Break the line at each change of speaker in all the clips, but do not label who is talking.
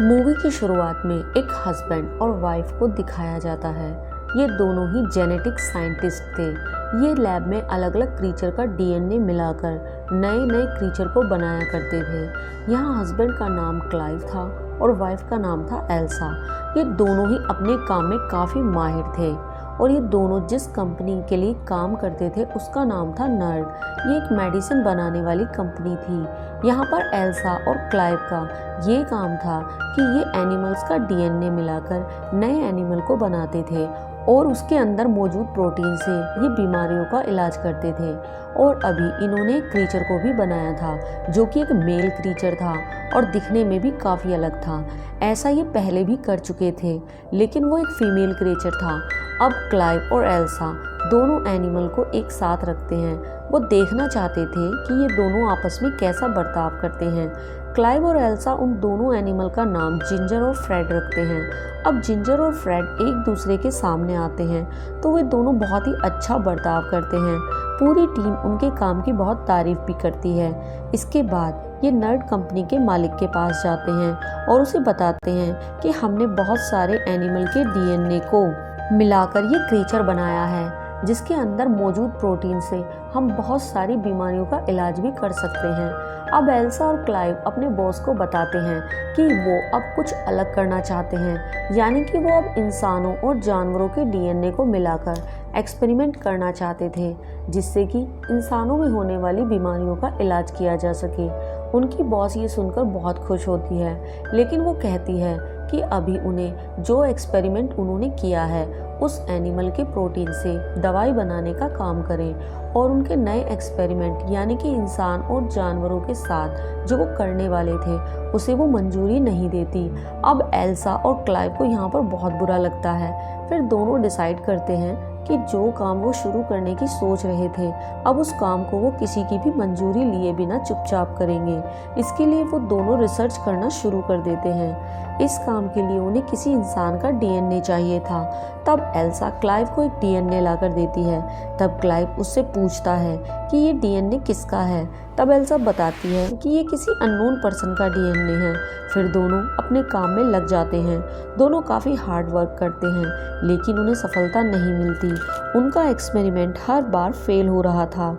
Movie की शुरुआत में एक हस्बैंड और वाइफ को दिखाया जाता है। ये दोनों ही जेनेटिक साइंटिस्ट थे। ये लैब में अलग अलग क्रीचर का डीएनए मिलाकर नए नए क्रीचर को बनाया करते थे। यहाँ हस्बैंड का नाम क्लाइव था और वाइफ का नाम था एल्सा। ये दोनों ही अपने काम में काफ़ी माहिर थे और ये दोनों जिस कंपनी के लिए काम करते थे उसका नाम था नर्ड। ये एक मेडिसिन बनाने वाली कंपनी थी। यहाँ पर एल्सा और क्लाइव का ये काम था कि ये एनिमल्स का डीएनए मिलाकर नए एनिमल को बनाते थे और उसके अंदर मौजूद प्रोटीन से ये बीमारियों का इलाज करते थे। और अभी इन्होंने एक क्रीचर को भी बनाया था जो कि एक मेल क्रीचर था और दिखने में भी काफ़ी अलग था। ऐसा ये पहले भी कर चुके थे लेकिन वो एक फीमेल क्रीचर था। अब क्लाइव और एल्सा दोनों एनिमल को एक साथ रखते हैं। वो देखना चाहते थे कि ये दोनों आपस में कैसा बर्ताव करते हैं। क्लाइव और एल्सा उन दोनों एनिमल का नाम जिंजर और फ्रेड रखते हैं। अब जिंजर और फ्रेड एक दूसरे के सामने आते हैं तो वे दोनों बहुत ही अच्छा बर्ताव करते हैं। पूरी टीम उनके काम की बहुत तारीफ भी करती है। इसके बाद ये नर्ड कंपनी के मालिक के पास जाते हैं और उसे बताते हैं कि हमने बहुत सारे एनिमल के डीएनए को मिलाकर ये क्रीचर बनाया है जिसके अंदर मौजूद प्रोटीन से हम बहुत सारी बीमारियों का इलाज भी कर सकते हैं। अब एल्सा और क्लाइव अपने बॉस को बताते हैं कि वो अब कुछ अलग करना चाहते हैं, यानी कि वो अब इंसानों और जानवरों के डीएनए को मिलाकर एक्सपेरिमेंट करना चाहते थे जिससे कि इंसानों में होने वाली बीमारियों का इलाज किया जा सके। उनकी बॉस ये सुनकर बहुत खुश होती है लेकिन वो कहती है कि अभी उन्हें जो एक्सपेरिमेंट उन्होंने किया है उस एनिमल के प्रोटीन से दवाई बनाने का काम करें और उनके नए एक्सपेरिमेंट यानी कि इंसान और जानवरों के साथ जो वो करने वाले थे उसे वो मंजूरी नहीं देती। अब एल्सा और क्लाइव को यहाँ पर बहुत बुरा लगता है। फिर दोनों डिसाइड करते हैं कि जो काम वो शुरू करने की सोच रहे थे अब उस काम को वो किसी की भी मंजूरी लिए बिना चुपचाप करेंगे। इसके लिए वो दोनों रिसर्च करना शुरू कर देते हैं। इस काम के लिए उन्हें किसी इंसान का डीएनए चाहिए था। तब एल्सा क्लाइव को एक डीएनए लाकर देती है। तब क्लाइव उससे पूछता है कि ये डीएनए किसका है। तब एल्सा बताती है कि ये किसी अननोन पर्सन का डीएनए है। फिर दोनों अपने काम में लग जाते हैं। दोनों काफ़ी हार्ड वर्क करते हैं लेकिन उन्हें सफलता नहीं मिलती। उनका एक्सपेरिमेंट हर बार फेल हो रहा था।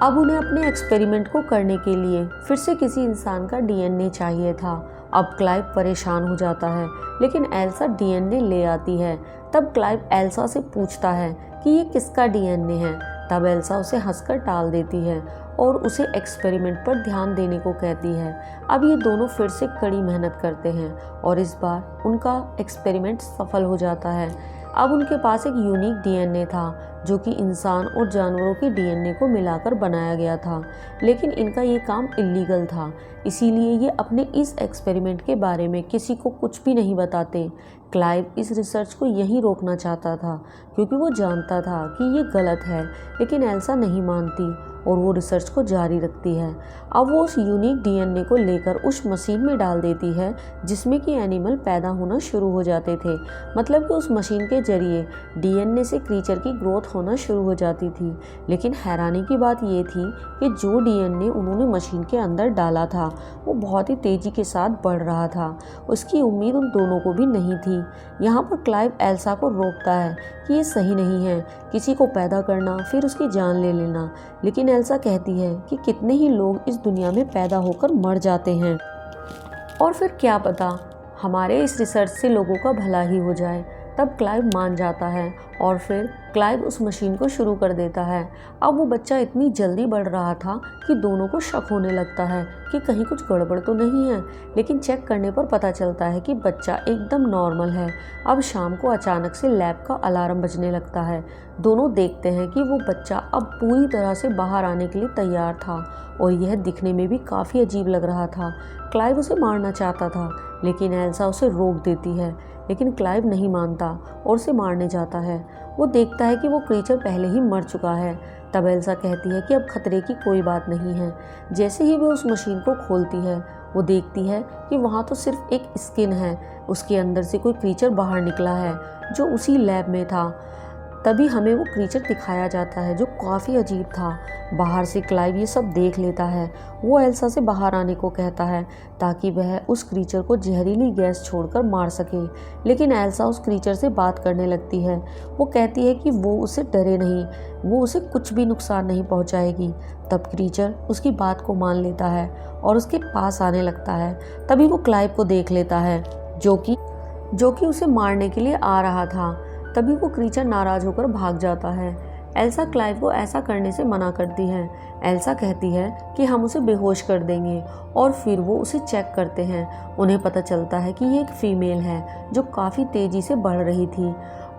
अब उन्हें अपने एक्सपेरिमेंट को करने के लिए फिर से किसी इंसान का डीएनए चाहिए था। अब क्लाइव परेशान हो जाता है लेकिन एल्सा डीएनए ले आती है। तब क्लाइव एल्सा से पूछता है कि ये किसका डीएनए है। तब एल्सा उसे हंसकर टाल देती है और उसे एक्सपेरिमेंट पर ध्यान देने को कहती है। अब ये दोनों फिर से कड़ी मेहनत करते हैं और इस बार उनका एक्सपेरिमेंट सफल हो जाता है। अब उनके पास एक यूनिक डीएनए था जो कि इंसान और जानवरों के डीएनए को मिलाकर बनाया गया था लेकिन इनका ये काम इलीगल था। इसीलिए ये अपने इस एक्सपेरिमेंट के बारे में किसी को कुछ भी नहीं बताते। क्लाइव इस रिसर्च को यहीं रोकना चाहता था क्योंकि वो जानता था कि ये गलत है लेकिन एल्सा नहीं मानती और वो रिसर्च को जारी रखती है। अब वो उस यूनिक डीएनए को लेकर उस मशीन में डाल देती है जिसमें कि एनिमल पैदा होना शुरू हो जाते थे। मतलब कि उस मशीन के जरिए डीएनए से क्रीचर की ग्रोथ होना शुरू हो जाती थी। लेकिन हैरानी की बात ये थी कि जो डीएनए उन्होंने मशीन के अंदर डाला था वो बहुत ही तेज़ी के साथ बढ़ रहा था। उसकी उम्मीद उन दोनों को भी नहीं थी। यहाँ पर क्लाइव एल्सा को रोकता है कि ये सही नहीं है किसी को पैदा करना फिर उसकी जान ले लेना। लेकिन एल्सा कहती है कि कितने ही लोग इस दुनिया में पैदा होकर मर जाते हैं और फिर क्या पता हमारे इस रिसर्च से लोगों का भला ही हो जाए। तब क्लाइव मान जाता है और फिर क्लाइव उस मशीन को शुरू कर देता है। अब वो बच्चा इतनी जल्दी बढ़ रहा था कि दोनों को शक होने लगता है कि कहीं कुछ गड़बड़ तो नहीं है। लेकिन चेक करने पर पता चलता है कि बच्चा एकदम नॉर्मल है। अब शाम को अचानक से लैब का अलार्म बजने लगता है। दोनों देखते हैं कि वो बच्चा अब पूरी तरह से बाहर आने के लिए तैयार था और यह दिखने में भी काफ़ी अजीब लग रहा था। क्लाइव उसे मारना चाहता था लेकिन एल्सा उसे रोक देती है लेकिन क्लाइव नहीं मानता और उसे मारने जाता है। वो देखता है कि वो क्रीचर पहले ही मर चुका है। तब एल्सा कहती है कि अब खतरे की कोई बात नहीं है। जैसे ही वो उस मशीन को खोलती है वो देखती है कि वहाँ तो सिर्फ एक स्किन है। उसके अंदर से कोई क्रीचर बाहर निकला है जो उसी लैब में था। तभी हमें वो क्रीचर दिखाया जाता है जो काफ़ी अजीब था। बाहर से क्लाइव ये सब देख लेता है। वो एल्सा से बाहर आने को कहता है ताकि वह उस क्रीचर को जहरीली गैस छोड़कर मार सके, लेकिन एल्सा उस क्रीचर से बात करने लगती है। वो कहती है कि वो उसे डरे नहीं, वो उसे कुछ भी नुकसान नहीं पहुंचाएगी। तब क्रीचर उसकी बात को मान लेता है और उसके पास आने लगता है। तभी वो क्लाइव को देख लेता है जो कि उसे मारने के लिए आ रहा था। तभी वो क्रीचर नाराज होकर भाग जाता है। एल्सा क्लाइव को ऐसा करने से मना करती है। एल्सा कहती है कि हम उसे बेहोश कर देंगे और फिर वो उसे चेक करते हैं। उन्हें पता चलता है कि ये एक फीमेल है जो काफ़ी तेज़ी से बढ़ रही थी।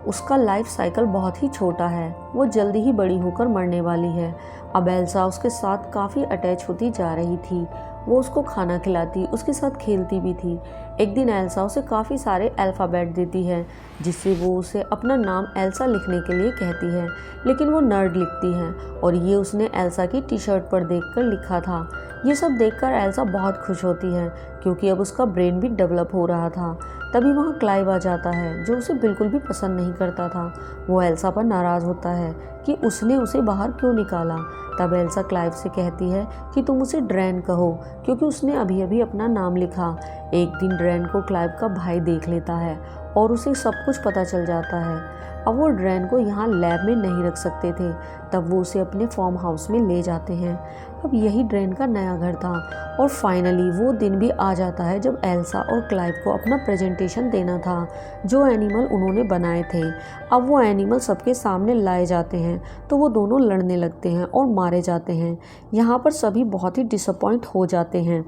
उसका लाइफ साइकिल बहुत ही छोटा है, वो जल्दी ही बड़ी होकर मरने वाली है। अब एल्सा उसके साथ काफ़ी अटैच होती जा रही थी। वो उसको खाना खिलाती, उसके साथ खेलती भी थी। एक दिन एल्सा उसे काफ़ी सारे अल्फ़ाबेट देती है जिससे वो उसे अपना नाम एल्सा लिखने के लिए कहती है, लेकिन वो नर्ड लिखती है और ये उसने एल्सा की टी शर्ट पर देखकर लिखा था। ये सब देखकर एल्सा बहुत खुश होती है क्योंकि अब उसका ब्रेन भी डेवलप हो रहा था। तभी वहाँ क्लाइव आ जाता है जो उसे बिल्कुल भी पसंद नहीं करता था। वो एल्सा पर नाराज़ होता है कि उसने उसे बाहर क्यों निकाला। तब एल्सा क्लाइव से कहती है कि तुम उसे ड्रैन कहो क्योंकि उसने अभी अभी अपना नाम लिखा। एक दिन ड्रैन को क्लाइव का भाई देख लेता है और उसे सब कुछ पता चल जाता है। अब वो ड्रैन को यहाँ लैब में नहीं रख सकते थे, तब वो उसे अपने फार्म हाउस में ले जाते हैं। अब यही ड्रैन का नया घर था और फाइनली वो दिन भी आ जाता है जब एल्सा और क्लाइव को अपना प्रेजेंटेशन देना था जो एनिमल उन्होंने बनाए थे। अब वो एनिमल सबके सामने लाए जाते हैं तो वो दोनों लड़ने लगते हैं और मारे जाते हैं। यहाँ पर सभी बहुत ही डिसअपॉइंट हो जाते हैं।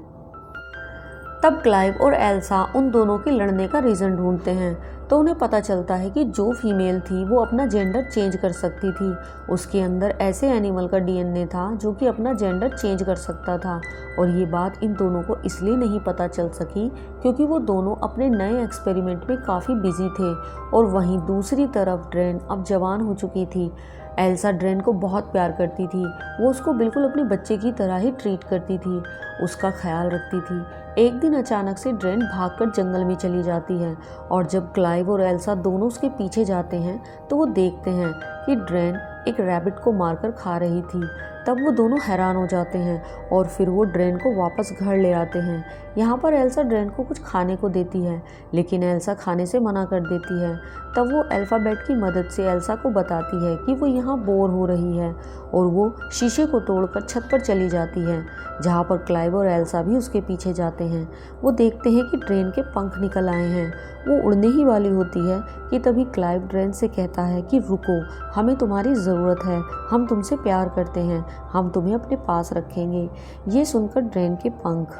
तब क्लाइव और एल्सा उन दोनों के लड़ने का रीज़न ढूंढते हैं तो उन्हें पता चलता है कि जो फीमेल थी वो अपना जेंडर चेंज कर सकती थी। उसके अंदर ऐसे एनिमल का डीएनए था जो कि अपना जेंडर चेंज कर सकता था और ये बात इन दोनों को इसलिए नहीं पता चल सकी क्योंकि वो दोनों अपने नए एक्सपेरिमेंट में काफ़ी बिजी थे। और वहीं दूसरी तरफ ड्रैन अब जवान हो चुकी थी। एल्सा ड्रैन को बहुत प्यार करती थी, वो उसको बिल्कुल अपने बच्चे की तरह ही ट्रीट करती थी, उसका ख्याल रखती थी। एक दिन अचानक से ड्रैन भागकर जंगल में चली जाती है और जब क्लाइव और एल्सा दोनों उसके पीछे जाते हैं तो वो देखते हैं कि ड्रैन एक रैबिट को मारकर खा रही थी। तब वो दोनों हैरान हो जाते हैं और फिर वो ड्रैन को वापस घर ले आते हैं। यहाँ पर एल्सा ड्रैन को कुछ खाने को देती है लेकिन एल्सा खाने से मना कर देती है। तब वो अल्फ़ाबेट की मदद से एल्सा को बताती है कि वो यहाँ बोर हो रही है और वो शीशे को तोड़कर छत पर चली जाती है जहाँ पर क्लाइव और एल्सा भी उसके पीछे जाते हैं। वो देखते हैं कि ड्रैन के पंख निकल आए हैं, वो उड़ने ही वाली होती है कि तभी क्लाइव ड्रैन से कहता है कि रुको, हमें तुम्हारी ज़रूरत है, हम तुमसे प्यार करते हैं, हम तुम्हें अपने पास रखेंगे। ये सुनकर ड्रैन के पंख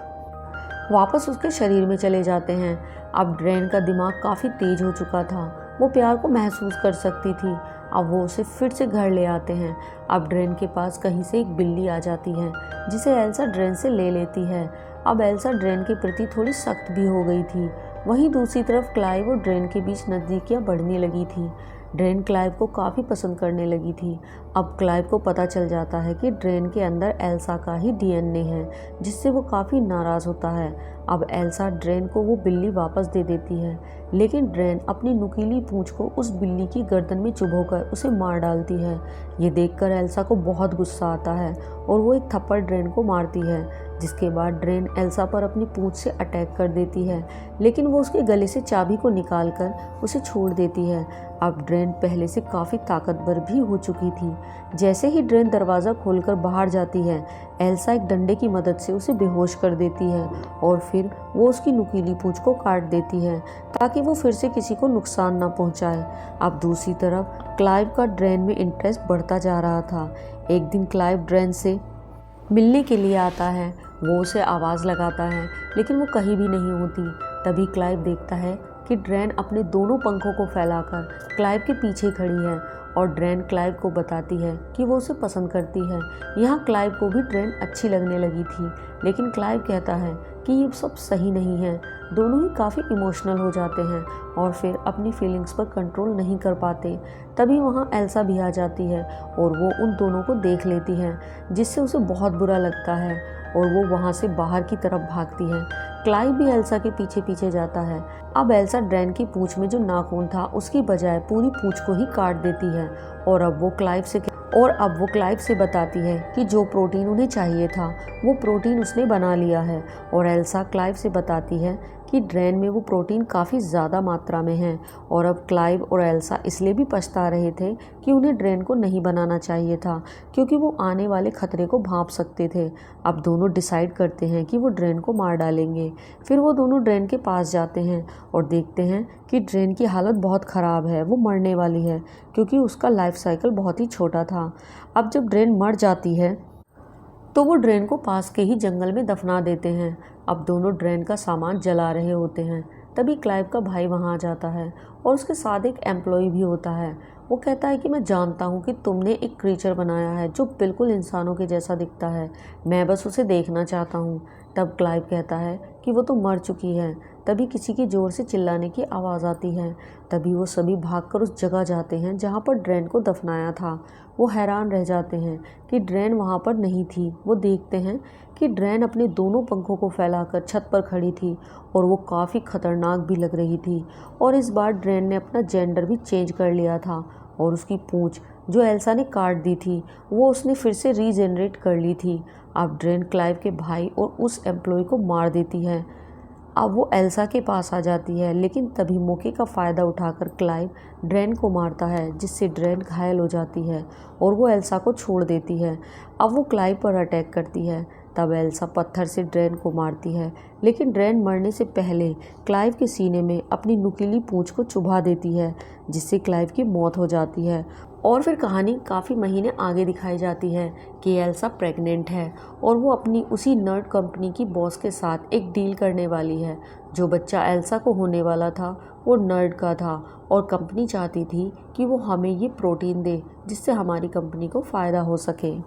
वापस उसके शरीर में चले जाते हैं। अब ड्रैन का दिमाग काफ़ी तेज हो चुका था, वो प्यार को महसूस कर सकती थी। अब वो उसे फिर से घर ले आते हैं। अब ड्रैन के पास कहीं से एक बिल्ली आ जाती है जिसे एल्सा ड्रैन से ले लेती है। अब एल्सा ड्रैन के प्रति थोड़ी सख्त भी हो गई थी। वहीं दूसरी तरफ क्लाइव और ड्रैन के बीच नज़दीकियाँ बढ़ने लगी थी। ड्रैन क्लाइव को काफ़ी पसंद करने लगी थी। अब क्लाइव को पता चल जाता है कि ड्रैन के अंदर एल्सा का ही डीएनए है जिससे वो काफ़ी नाराज़ होता है। अब एल्सा ड्रैन को वो बिल्ली वापस दे देती है लेकिन ड्रैन अपनी नुकीली पूंछ को उस बिल्ली की गर्दन में चुभोकर उसे मार डालती है। ये देखकर एल्सा को बहुत गुस्सा आता है और वो एक थप्पड़ ड्रैन को मारती है जिसके बाद ड्रैन एल्सा पर अपनी पूंछ से अटैक कर देती है लेकिन वो उसके गले से चाबी को निकालकर उसे छोड़ देती है। अब ड्रैन पहले से काफ़ी ताकतवर भी हो चुकी थी। जैसे ही ड्रैन दरवाज़ा खोलकर बाहर जाती है एल्सा एक डंडे की मदद से उसे बेहोश कर देती है और फिर वो उसकी नुकीली पूंछ को काट देती है ताकि वो फिर से किसी को नुकसान ना पहुंचाए। अब दूसरी तरफ क्लाइव का ड्रैन में इंटरेस्ट बढ़ता जा रहा था। एक दिन क्लाइव ड्रैन से मिलने के लिए आता है, वो उसे आवाज़ लगाता है लेकिन वो कहीं भी नहीं होती। तभी क्लाइव देखता है कि ड्रैन अपने दोनों पंखों को फैलाकर क्लाइव के पीछे खड़ी है और ड्रैन क्लाइव को बताती है कि वो उसे पसंद करती है। यहाँ क्लाइव को भी ड्रैन अच्छी लगने लगी थी लेकिन क्लाइव कहता है कि ये सब सही नहीं है। दोनों ही काफ़ी इमोशनल हो जाते हैं और फिर अपनी फीलिंग्स पर कंट्रोल नहीं कर पाते। तभी वहाँ एल्सा भी आ जाती है और वो उन दोनों को देख लेती है, जिससे उसे बहुत बुरा लगता है और वो वहाँ से बाहर की तरफ भागती है। क्लाइव भी एल्सा के पीछे पीछे जाता है। अब एल्सा ड्रैन की पूंछ में जो नाखून था उसकी बजाय पूरी पूंछ को ही काट देती है और अब वो क्लाइव से बताती है कि जो प्रोटीन उन्हें चाहिए था वो प्रोटीन उसने बना लिया है। और एल्सा क्लाइव से बताती है कि ड्रैन में वो प्रोटीन काफ़ी ज़्यादा मात्रा में है और अब क्लाइव और एल्सा इसलिए भी पछता रहे थे कि उन्हें ड्रैन को नहीं बनाना चाहिए था, क्योंकि वो आने वाले खतरे को भांप सकते थे। अब दोनों डिसाइड करते हैं कि वो ड्रैन को मार डालेंगे। फिर वो दोनों ड्रैन के पास जाते हैं और देखते हैं कि ड्रैन की हालत बहुत ख़राब है, वो मरने वाली है क्योंकि उसका लाइफ साइकिल बहुत ही छोटा था। अब जब ड्रैन मर जाती है तो वो ड्रैन को पास के ही जंगल में दफना देते हैं। अब दोनों ड्रैन का सामान जला रहे होते हैं। तभी क्लाइव का भाई वहाँ आ जाता है और उसके साथ एक एम्प्लॉय भी होता है। वो कहता है कि मैं जानता हूँ कि तुमने एक क्रीचर बनाया है जो बिल्कुल इंसानों के जैसा दिखता है, मैं बस उसे देखना चाहता हूँ। तब क्लाइव कहता है कि वो तो मर चुकी है। तभी किसी की ज़ोर से चिल्लाने की आवाज़ आती है। तभी वो सभी भागकर उस जगह जाते हैं जहाँ पर ड्रैन को दफनाया था। वो हैरान रह जाते हैं कि ड्रैन वहाँ पर नहीं थी। वो देखते हैं कि ड्रैन अपने दोनों पंखों को फैलाकर छत पर खड़ी थी और वो काफ़ी खतरनाक भी लग रही थी। और इस बार ड्रैन ने अपना जेंडर भी चेंज कर लिया था और उसकी पूंछ जो एल्सा ने काट दी थी वो उसने फिर से रीजनरेट कर ली थी। अब ड्रैन क्लाइव के भाई और उस एम्प्लॉय को मार देती है। अब वो एल्सा के पास आ जाती है, लेकिन तभी मौके का फ़ायदा उठाकर क्लाइव ड्रैन को मारता है, जिससे ड्रैन घायल हो जाती है और वो एल्सा को छोड़ देती है। अब वो क्लाइव पर अटैक करती है। तब एल्सा पत्थर से ड्रैन को मारती है, लेकिन ड्रैन मरने से पहले क्लाइव के सीने में अपनी नुकीली पूंछ को चुभा देती है, जिससे क्लाइव की मौत हो जाती है। और फिर कहानी काफ़ी महीने आगे दिखाई जाती है कि एल्सा प्रेग्नेंट है और वो अपनी उसी नर्ड कंपनी की बॉस के साथ एक डील करने वाली है। जो बच्चा एल्सा को होने वाला था वो नर्ड का था और कंपनी चाहती थी कि वो हमें ये प्रोटीन दे जिससे हमारी कंपनी को फ़ायदा हो सके।